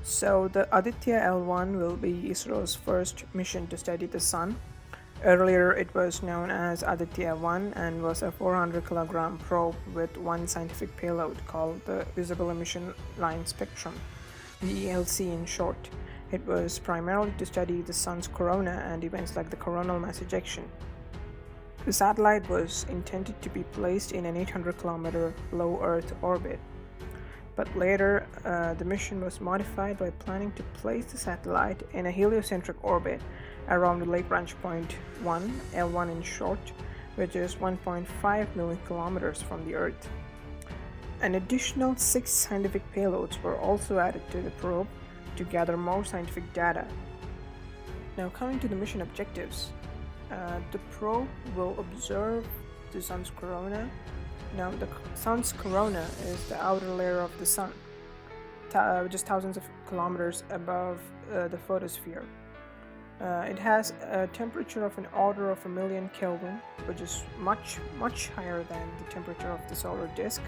So the Aditya-L1 will be ISRO's first mission to study the Sun. Earlier it was known as Aditya-1 and was a 400 kilogram probe with one scientific payload called the Visible Emission Line Spectrum, VELC in short. It was primarily to study the Sun's corona and events like the coronal mass ejection. The satellite was intended to be placed in an 800 kilometer low Earth orbit. But later, the mission was modified by planning to place the satellite in a heliocentric orbit around the Lagrange point 1, L1 in short, which is 1.5 million kilometers from the Earth. An additional 6 scientific payloads were also added to the probe to gather more scientific data. Now, coming to the mission objectives, the probe will observe the Sun's corona. Now, the Sun's corona is the outer layer of the Sun, which is thousands of kilometers above the photosphere. It has a temperature of an order of 1,000,000 Kelvin, which is much higher than the temperature of the solar disk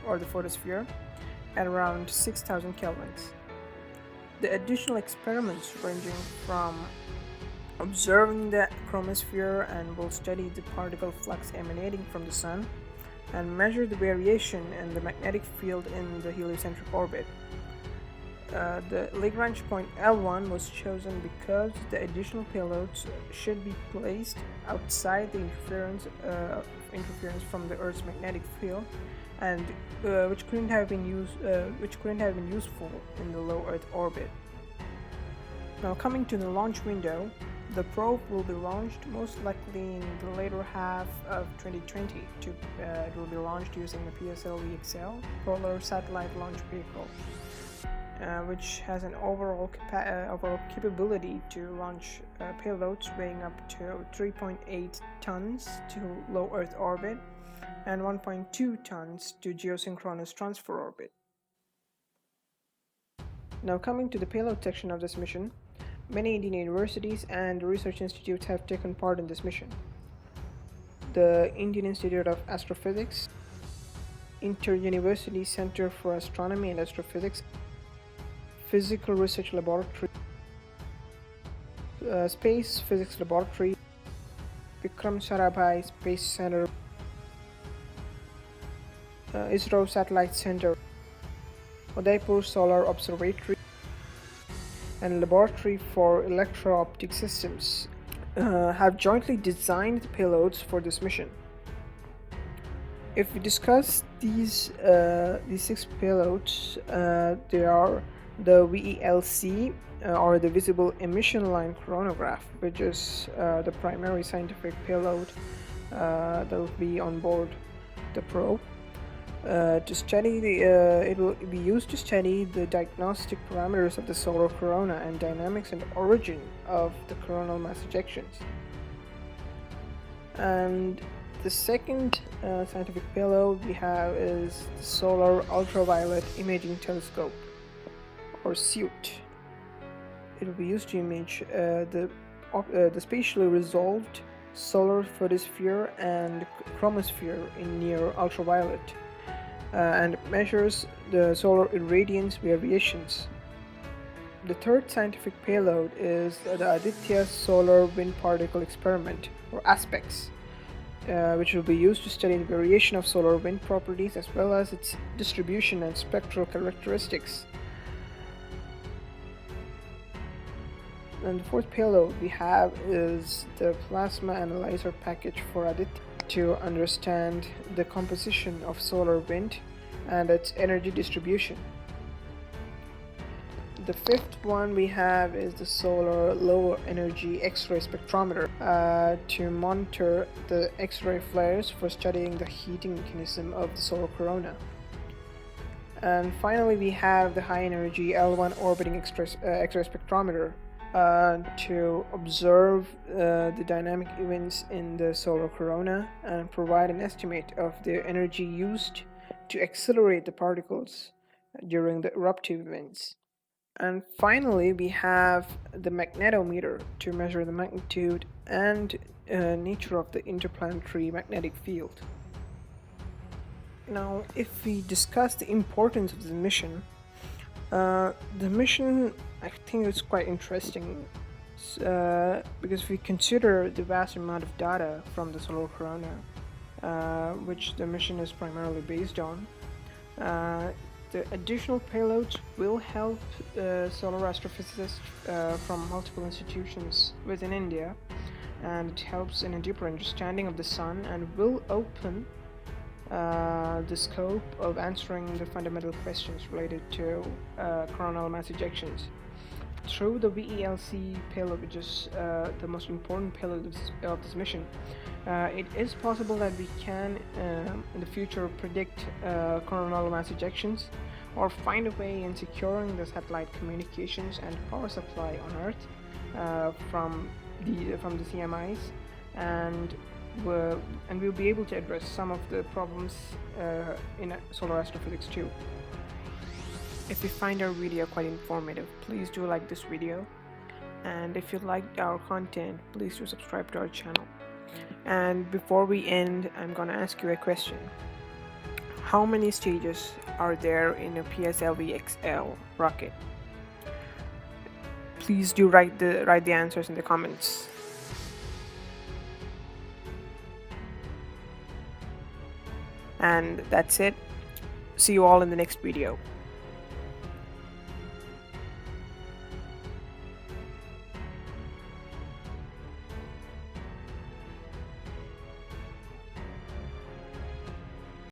or the photosphere, at around 6,000 kelvins. The additional experiments ranging from observing the chromosphere and will study the particle flux emanating from the Sun and measure the variation in the magnetic field in the heliocentric orbit. The Lagrange point L1 was chosen because the additional payloads should be placed outside the interference from the Earth's magnetic field, and which couldn't have been useful in the low Earth orbit. Now, coming to the launch window, the probe will be launched most likely in the later half of 2020. It will be launched using the PSLV-XL Polar Satellite Launch Vehicle, which has an overall capability to launch payloads weighing up to 3.8 tons to low Earth orbit and 1.2 tons to geosynchronous transfer orbit. Now, coming to the payload section of this mission, many Indian universities and research institutes have taken part in this mission. The Indian Institute of Astrophysics, Inter-University Center for Astronomy and Astrophysics, Physical Research Laboratory, Space Physics Laboratory, Vikram Sarabhai Space Center, ISRO Satellite Center, Udaipur Solar Observatory, and Laboratory for Electro-Optic Systems have jointly designed the payloads for this mission. If we discuss these 6 payloads, they are the VELC, or the Visible Emission Line Coronagraph, which is the primary scientific payload that will be on board the probe. It will be used to study the diagnostic parameters of the solar corona and dynamics and origin of the coronal mass ejections. And the second scientific payload we have is the Solar Ultraviolet Imaging Telescope, or SUIT. It will be used to image the spatially resolved solar photosphere and chromosphere in near ultraviolet. And measures the solar irradiance variations. The third scientific payload is the Aditya Solar Wind Particle Experiment, or ASPEX, which will be used to study the variation of solar wind properties as well as its distribution and spectral characteristics. And the fourth payload we have is the Plasma Analyzer Package for Aditya, to understand the composition of solar wind and its energy distribution. The fifth one we have is the Solar Low Energy X-ray Spectrometer to monitor the X-ray flares for studying the heating mechanism of the solar corona. And finally, we have the High Energy L1 Orbiting X-ray Spectrometer to observe the dynamic events in the solar corona and provide an estimate of the energy used to accelerate the particles during the eruptive events. And finally, we have the magnetometer to measure the magnitude and nature of the interplanetary magnetic field. Now, if we discuss the importance of the mission, The mission, I think it's quite interesting because if we consider the vast amount of data from the solar corona, which the mission is primarily based on, the additional payloads will help solar astrophysicists from multiple institutions within India, and it helps in a deeper understanding of the sun and will open the scope of answering the fundamental questions related to coronal mass ejections. Through the VELC payload, which is the most important payload of this mission, it is possible that we can, in the future, predict coronal mass ejections or find a way in securing the satellite communications and power supply on Earth from the CMIs, and we'll be able to address some of the problems in solar astrophysics too. If you find our video quite informative, please do like this video, and if you liked our content, please do subscribe to our channel. And before we end, I'm gonna ask you a question. How many stages are there in a PSLV-XL rocket? Please do write the answers in the comments. And that's it. See you all in the next video.